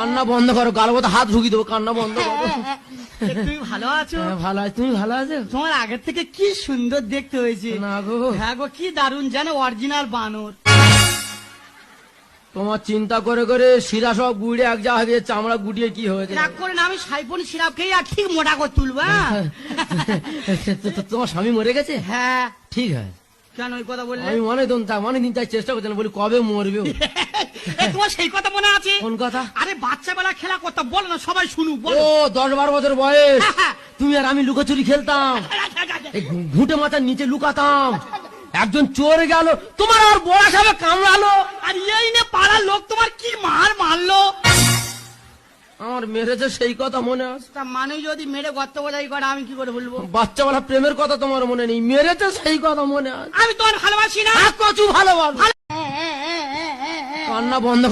কান্না বন্ধ করো, গাল মতো হাত ঢুকিয়ে দেবো, কান্না বন্ধ করো। তুমি ভালো আছো? হ্যাঁ, ভালো আছি, তুমি ভালো আছো? তোমার আগের থেকে কি সুন্দর দেখতে হয়েছে। না গো, হ্যাঁ গো, কি দারুণ, যেন অরিজিনাল বানর। তোমার চিন্তা করে করে শিরা সব গুড়ে এক যা হয়ে গেছে, চামড়া গুটিয়ে কি হয়েছে। রাগ করে না, আমি সাইফোন সিরাপ খেয়ে আর ঠিক মোটা করে তুলবো। হ্যাঁ? তোমার স্বামী মরে গেছে? হ্যাঁ। ঠিক আছে, কেন ওই কথা বললে? আমি অনেকদিন তাই চেষ্টা করছিলাম, বলি কবে মরবে ও। তোমার সেই কথা মনে আছে? কোন কথা? আরে বাচ্চা বেলা খেলা করতাম, বলো না, সবাই শুনুক, বলো। ও 10-12 বছর বয়স, তুমি আর আমি লুকোচুরি খেলতাম, এই ঘুঁটে মাথার নিচে লুকাতাম, একজন চোর গেল, তোমার আর বড় সাহেব কামড়ালো, আর এই নে পাড়ার লোক তোমার কি মারলো। আমার মেরেছে সেই কথা মনে আছে। তা মানে যদি মেরে গর্ত বোঝাই করে আমি কি করে বলবো? বাচ্চাবেলা প্রেমের কথা তোমার মনে নেই, মেরেছে সেই কথা মনে আছে। আমি তোমার ভালোবাসি না। কচু ভালোবাসো, কান্না বন্ধ করো।